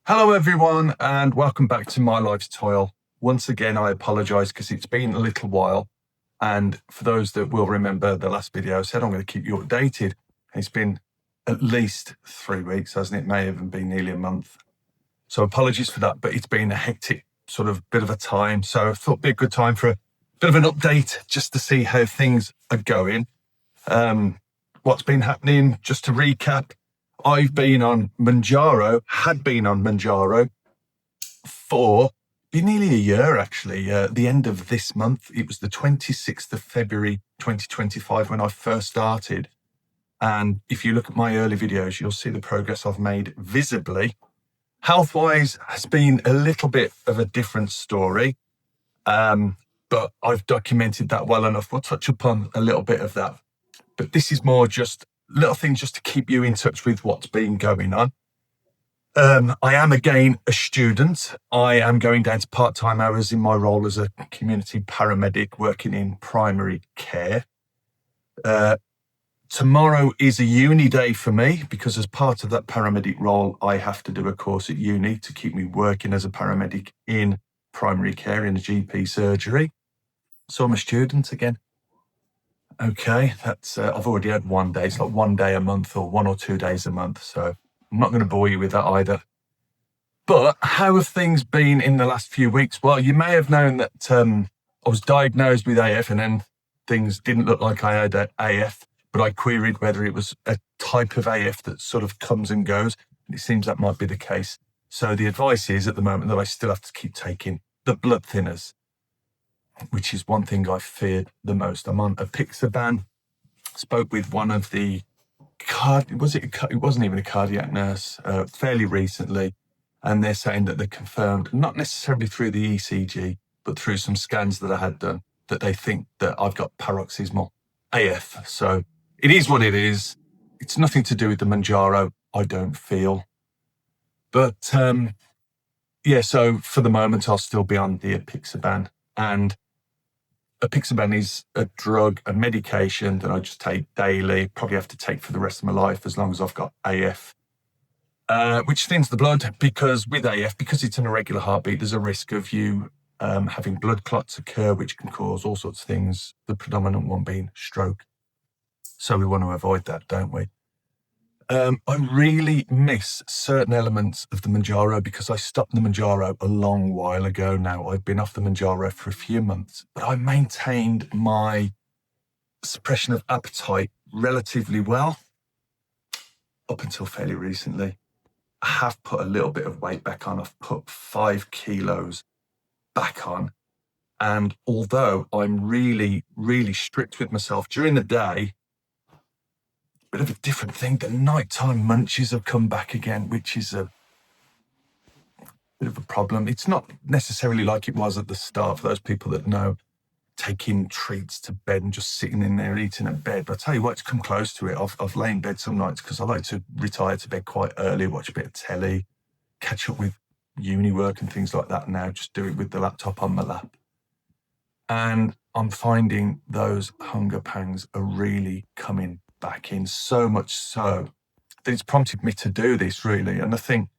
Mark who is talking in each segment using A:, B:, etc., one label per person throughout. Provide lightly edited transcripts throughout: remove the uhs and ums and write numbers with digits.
A: Hello everyone and welcome back to My Life's Toil. Once again, I apologise because it's been a little while. And for those that will remember the last video, I said I'm going to keep you updated. It's been at least 3 weeks, hasn't it? May even be nearly a month. So apologies for that, but it's been a hectic sort of bit of a time. So I thought it'd be a good time for a bit of an update just to see how things are going. What's been happening, just to recap. I've been on Mounjaro, had been on Mounjaro for nearly a year, actually. The end of this month, it was the 26th of February 2025 when I first started. And if you look at my early videos, you'll see the progress I've made visibly. Health-wise has been a little bit of a different story, but I've documented that well enough. We'll touch upon a little bit of that. But this is more just little things just to keep you in touch with what's been going on. I am again a student. I am going down to part-time hours in my role as a community paramedic working in primary care. Tomorrow is a uni day for me because as part of that paramedic role, I have to do a course at uni to keep me working as a paramedic in primary care in a GP surgery. So I'm a student again. Okay, that's I've already had one day. It's like 1 day a month or 1 or 2 days a month. So I'm not going to bore you with that either. But how have things been in the last few weeks? Well, you may have known that I was diagnosed with AF and then things didn't look like I had AF, but I queried whether it was a type of AF that sort of comes and goes. And it seems that might be the case. So the advice is at the moment that I still have to keep taking the blood thinners, which is one thing I feared the most. I'm on a Apixaban. Spoke with one of the it wasn't even a cardiac nurse fairly recently, and they're saying that they confirmed, not necessarily through the ECG, but through some scans that I had done, that they think that I've got paroxysmal AF. So it is what it is. It's nothing to do with the Mounjaro, I don't feel. But so for the moment, I'll still be on the Apixaban. And Apixaban is a drug, a medication that I just take daily, probably have to take for the rest of my life as long as I've got AF, which thins the blood because with AF, because it's an irregular heartbeat, there's a risk of you having blood clots occur, which can cause all sorts of things, the predominant one being stroke. So we want to avoid that, don't we? I really miss certain elements of the Mounjaro because I stopped the Mounjaro a long while ago now. I've been off the Mounjaro for a few months, but I maintained my suppression of appetite relatively well up until fairly recently. I have put a little bit of weight back on. I've put 5 kilos back on. And although I'm really, really strict with myself during the day, bit of a different thing. The nighttime munchies have come back again, which is a bit of a problem. It's not necessarily like it was at the start for those people that know, taking treats to bed and just sitting in there eating at bed. But I tell you what, it's come close to it. I've lain in bed some nights because I like to retire to bed quite early, watch a bit of telly, catch up with uni work and things like that now, just do it with the laptop on my lap. And I'm finding those hunger pangs are really coming back in, so much so that it's prompted me to do this, really. And I think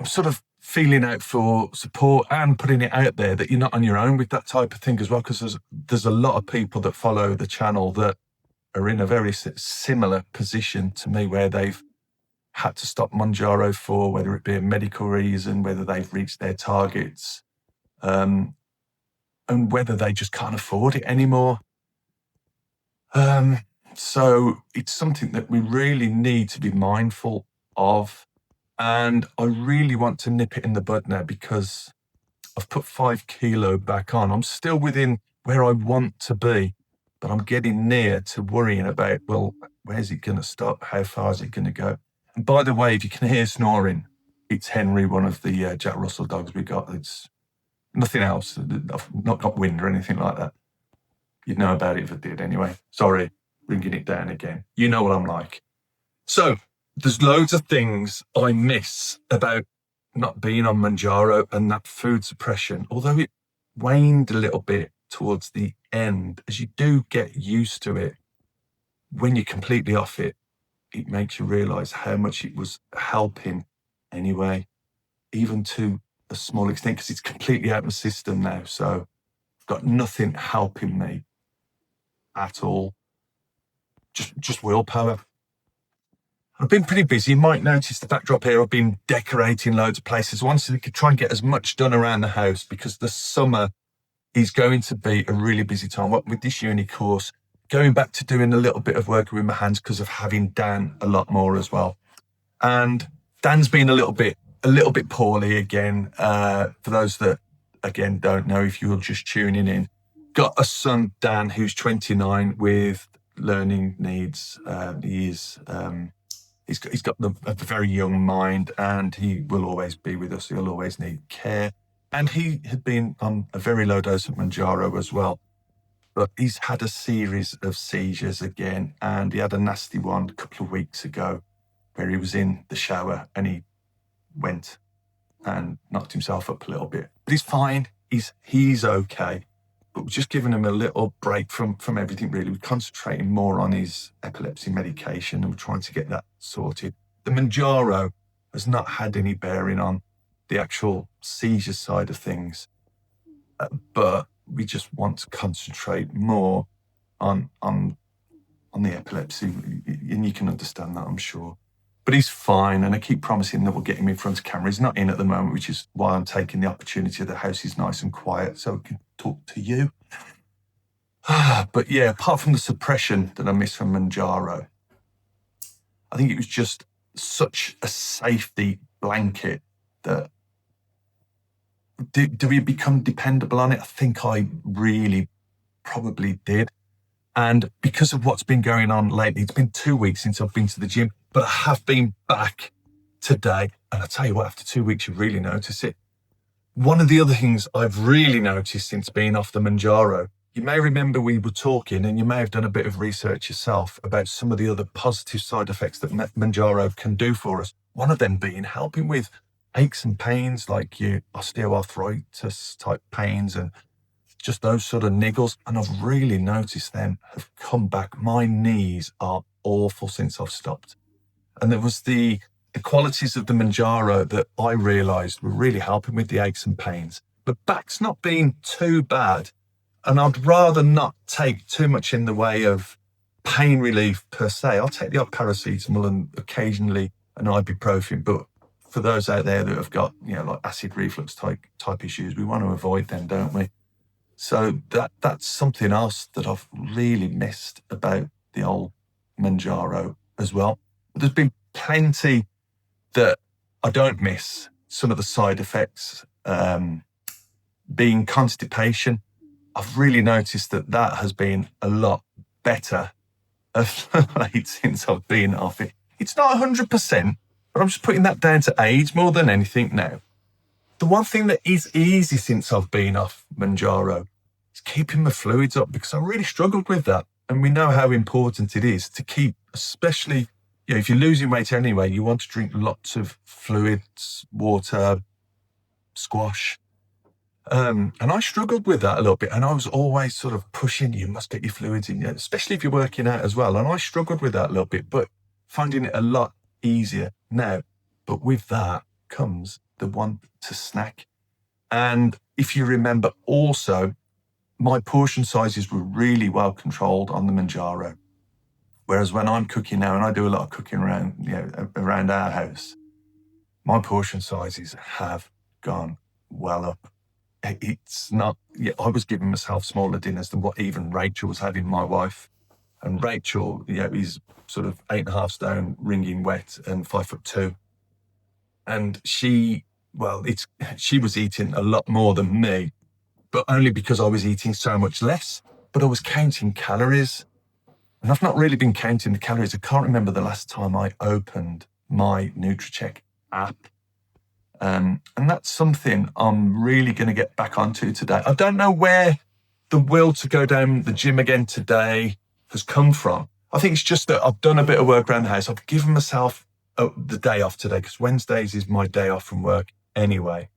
A: I'm sort of feeling out for support and putting it out there that you're not on your own with that type of thing as well, because there's a lot of people that follow the channel that are in a very similar position to me, where they've had to stop Mounjaro for whether it be a medical reason, whether they've reached their targets, and whether they just can't afford it anymore. So it's something that we really need to be mindful of. And I really want to nip it in the bud now because I've put 5 kilo back on. I'm still within where I want to be, but I'm getting near to worrying about, well, where's it going to stop? How far is it going to go? And by the way, if you can hear snoring, it's Henry, one of the Jack Russell dogs we got. It's nothing else. I've not got wind or anything like that. You'd know about it if I did anyway. Sorry, bringing it down again. You know what I'm like. So there's loads of things I miss about not being on Mounjaro and that food suppression, although it waned a little bit towards the end. As you do get used to it, when you're completely off it, it makes you realise how much it was helping anyway, even to a small extent, because it's completely out of my system now. So I've got nothing helping me at all. Just willpower. I've been pretty busy. You might notice the backdrop here. I've been decorating loads of places. I wanted to try and get as much done around the house because the summer is going to be a really busy time. What with this uni course, going back to doing a little bit of work with my hands because of having Dan a lot more as well. And Dan's been a little bit poorly again. For those that again don't know, if you're just tuning in, got a son, Dan, who's 29 with learning needs. He's got a very young mind, and he will always be with us. He'll always need care. And he had been on a very low dose of Mounjaro as well. But he's had a series of seizures again, and he had a nasty one a couple of weeks ago where he was in the shower and he went and knocked himself up a little bit. But he's fine. He's okay. But we're just giving him a little break from everything, really. We're concentrating more on his epilepsy medication and we're trying to get that sorted. The Mounjaro has not had any bearing on the actual seizure side of things, but we just want to concentrate more on the epilepsy, and you can understand that, I'm sure. But he's fine, and I keep promising that we'll get him in front of camera. He's not in at the moment, which is why I'm taking the opportunity. The house is nice and quiet, so we can talk to you. But yeah, apart from the suppression that I missed from Mounjaro, I think it was just such a safety blanket that do we become dependable on it? I think I really probably did. And because of what's been going on lately, it's been 2 weeks since I've been to the gym, but I have been back today. And I tell you what, after 2 weeks, you really notice it. One of the other things I've really noticed since being off the Mounjaro, you may remember we were talking, and you may have done a bit of research yourself about some of the other positive side effects that Mounjaro can do for us. One of them being helping with aches and pains, like your osteoarthritis type pains and just those sort of niggles. And I've really noticed them have come back. My knees are awful since I've stopped. And there was the qualities of the Mounjaro that I realised were really helping with the aches and pains. But back's not been too bad. And I'd rather not take too much in the way of pain relief per se. I'll take the odd paracetamol and occasionally an ibuprofen, but for those out there that have got, like acid reflux type issues, we want to avoid them, don't we? So that's something else that I've really missed about the old Mounjaro as well. There's been plenty that I don't miss. Some of the side effects, being constipation. I've really noticed that has been a lot better of late since I've been off it. It's not 100%, but I'm just putting that down to age more than anything now. The one thing that is easy since I've been off Mounjaro is keeping my fluids up, because I really struggled with that. And we know how important it is to keep, especially, if you're losing weight anyway, you want to drink lots of fluids, water, squash. And I struggled with that a little bit. And I was always sort of pushing, you must get your fluids in, especially if you're working out as well. And I struggled with that a little bit, but finding it a lot easier now. But with that comes the want to snack. And if you remember also, my portion sizes were really well controlled on the Mounjaro. Whereas when I'm cooking now, and I do a lot of cooking around our house, my portion sizes have gone well up. It's not, I was giving myself smaller dinners than what even Rachel was having, my wife. And Rachel, is sort of 8.5 stone, wringing wet, and 5'2". And she was eating a lot more than me, but only because I was eating so much less. But I was counting calories, and I've not really been counting the calories. I can't remember the last time I opened my NutriCheck app. And that's something I'm really going to get back onto today. I don't know where the will to go down the gym again today has come from. I think it's just that I've done a bit of work around the house. I've given myself the day off today, because Wednesdays is my day off from work anyway.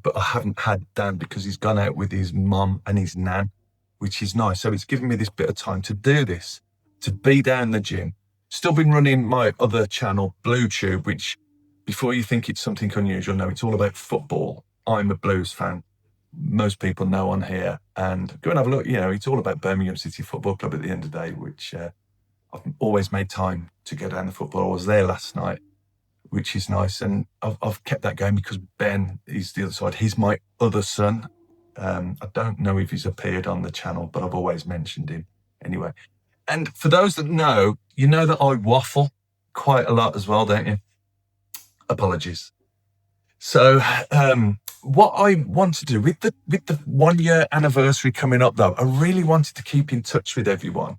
A: But I haven't had Dan because he's gone out with his mum and his nan, which is nice. So it's given me this bit of time to do this, to be down the gym. Still been running my other channel, BlueTube, which before you think it's something unusual, no, it's all about football. I'm a Blues fan. Most people know on here, and go and have a look. It's all about Birmingham City Football Club at the end of the day, which I've always made time to go down the football. I was there last night, which is nice. And I've kept that going because Ben is the other side. He's my other son. I don't know if he's appeared on the channel, but I've always mentioned him anyway. And for those that know, you know that I waffle quite a lot as well, don't you? Apologies. So what I want to do with the 1 year anniversary coming up, though, I really wanted to keep in touch with everyone.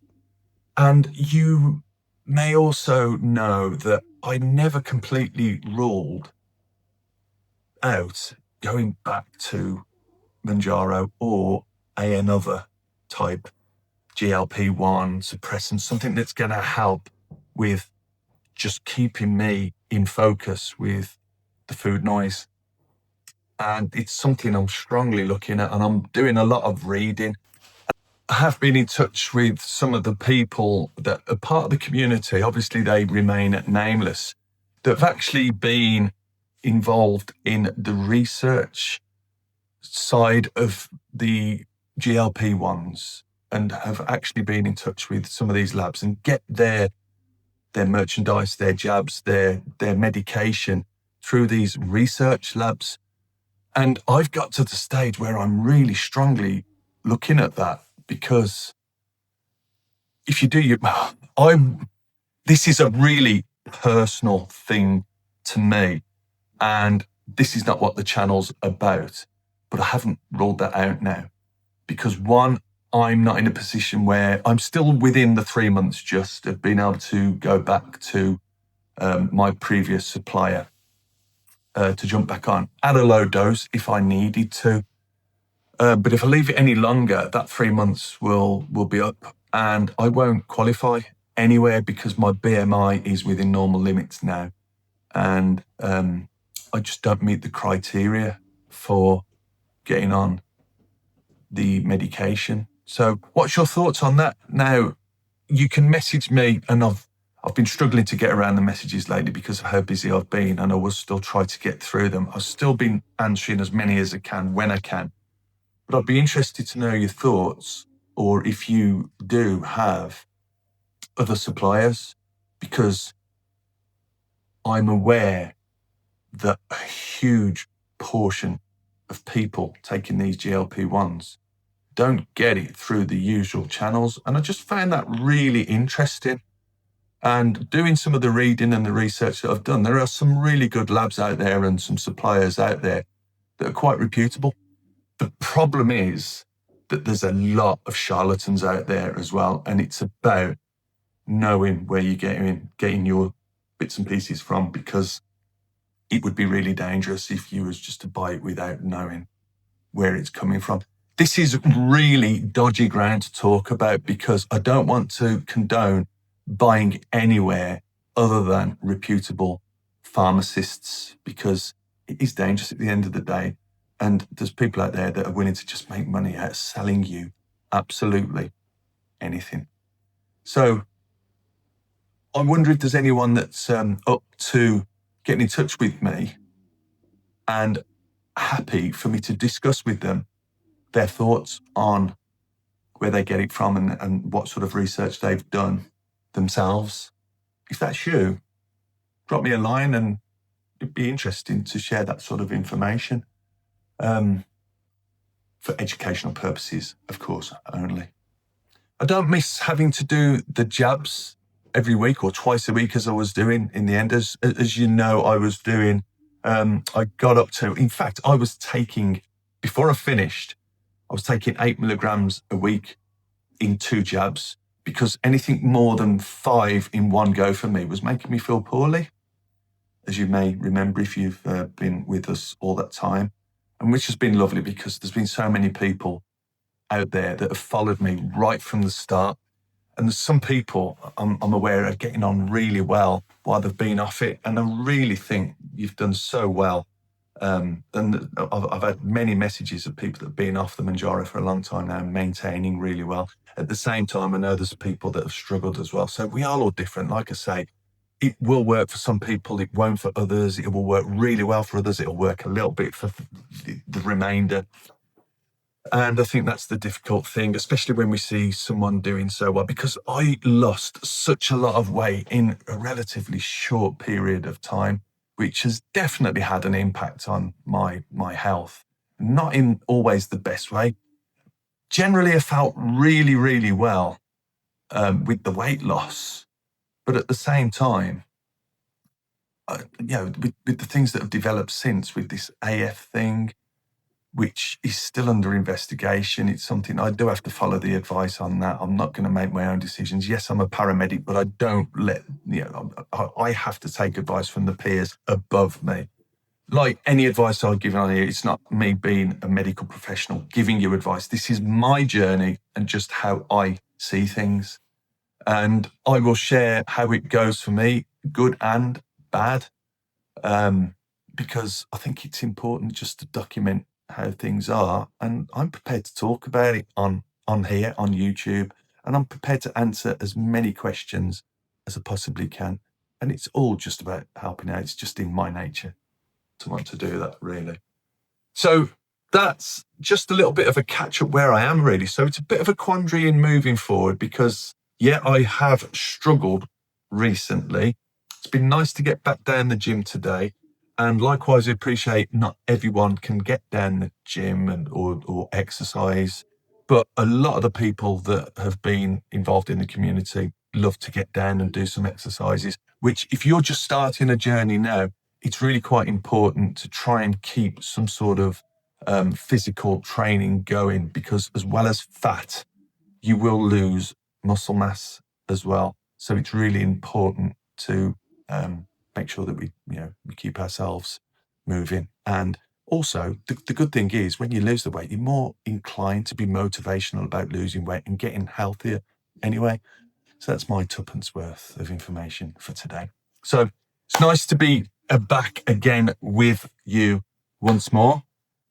A: And you may also know that I never completely ruled out going back to Mounjaro or another type GLP-1 suppressant, something that's going to help with just keeping me in focus with the food noise. And it's something I'm strongly looking at, and I'm doing a lot of reading. I have been in touch with some of the people that are part of the community. Obviously, they remain nameless, that have actually been involved in the research side of the GLP-1s and have actually been in touch with some of these labs and get their merchandise, their jabs, their medication through these research labs. And I've got to the stage where I'm really strongly looking at that, because if you do this is a really personal thing to me, and this is not what the channel's about, but I haven't ruled that out now because, one, I'm not in a position where I'm still within the 3 months just of being able to go back to my previous supplier to jump back on at a low dose if I needed to. But if I leave it any longer, that 3 months will be up and I won't qualify anywhere because my BMI is within normal limits now. And I just don't meet the criteria for getting on the medication. So what's your thoughts on that? Now, you can message me, and I've been struggling to get around the messages lately because of how busy I've been, and I will still try to get through them. I've still been answering as many as I can when I can. But I'd be interested to know your thoughts, or if you do have other suppliers, because I'm aware that a huge portion of people taking these GLP-1s don't get it through the usual channels. And I just found that really interesting. And doing some of the reading and the research that I've done, there are some really good labs out there and some suppliers out there that are quite reputable. The problem is that there's a lot of charlatans out there as well. And it's about knowing where you're getting your bits and pieces from, because it would be really dangerous if you was just to buy it without knowing where it's coming from. This is really dodgy ground to talk about because I don't want to condone buying anywhere other than reputable pharmacists, because it is dangerous at the end of the day. And there's people out there that are willing to just make money out of selling you absolutely anything. So I wonder if there's anyone that's up to getting in touch with me and happy for me to discuss with them their thoughts on where they get it from and what sort of research they've done themselves. If that's you, drop me a line, and it'd be interesting to share that sort of information for educational purposes, of course, only. I don't miss having to do the jabs every week or twice a week as I was doing in the end. As you know, I was doing, I got up to, in fact, I was taking, before I finished, I was taking 8 milligrams a week in 2 jabs, because anything more than 5 in one go for me was making me feel poorly, as you may remember if you've been with us all that time, and which has been lovely because there's been so many people out there that have followed me right from the start. And there's some people I'm aware are getting on really well while they've been off it. And I really think you've done so well. And I've had many messages of people that have been off the Mounjaro for a long time now, maintaining really well. At the same time, I know there's people that have struggled as well. So we are all different. Like I say, it will work for some people, it won't for others. It will work really well for others. It'll work a little bit for the remainder. And I think that's the difficult thing, especially when we see someone doing so well, because I lost such a lot of weight in a relatively short period of time, which has definitely had an impact on my health. Not in always the best way. Generally, I felt really, really well with the weight loss. But at the same time, with the things that have developed since with this AF thing, which is still under investigation. It's something I do have to follow the advice on that. I'm not going to make my own decisions. Yes, I'm a paramedic, but I don't I have to take advice from the peers above me. Like any advice I give on here, it's not me being a medical professional giving you advice. This is my journey and just how I see things. And I will share how it goes for me, good and bad. Because I think it's important just to document how things are, and I'm prepared to talk about it on here on YouTube, and I'm prepared to answer as many questions as I possibly can. And it's all just about helping out. It's just in my nature to want to do that, really. So that's just a little bit of a catch up where I am, really. So it's a bit of a quandary in moving forward because, yeah, I have struggled recently. It's been nice to get back down the gym today. And likewise, I appreciate not everyone can get down the gym or exercise, but a lot of the people that have been involved in the community love to get down and do some exercises, which if you're just starting a journey now, it's really quite important to try and keep some sort of physical training going, because as well as fat, you will lose muscle mass as well. So it's really important to make sure that we keep ourselves moving. And also, the good thing is when you lose the weight, you're more inclined to be motivational about losing weight and getting healthier anyway. So that's my tuppence worth of information for today. So it's nice to be back again with you once more.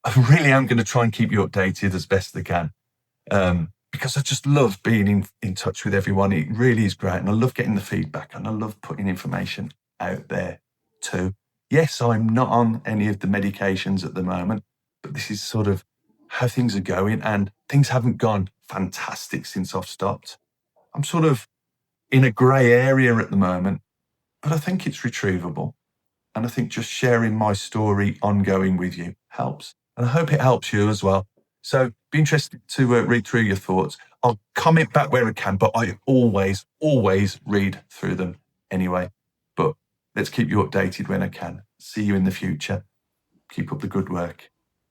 A: I really am going to try and keep you updated as best I can, because I just love being in touch with everyone. It really is great. And I love getting the feedback and I love putting information out there too. Yes, I'm not on any of the medications at the moment, but this is sort of how things are going, and things haven't gone fantastic since I've stopped. I'm sort of in a grey area at the moment, but I think it's retrievable. And I think just sharing my story ongoing with you helps. And I hope it helps you as well. So be interested to read through your thoughts. I'll comment back where I can, but I always, always read through them anyway. But let's keep you updated when I can. See you in the future. Keep up the good work.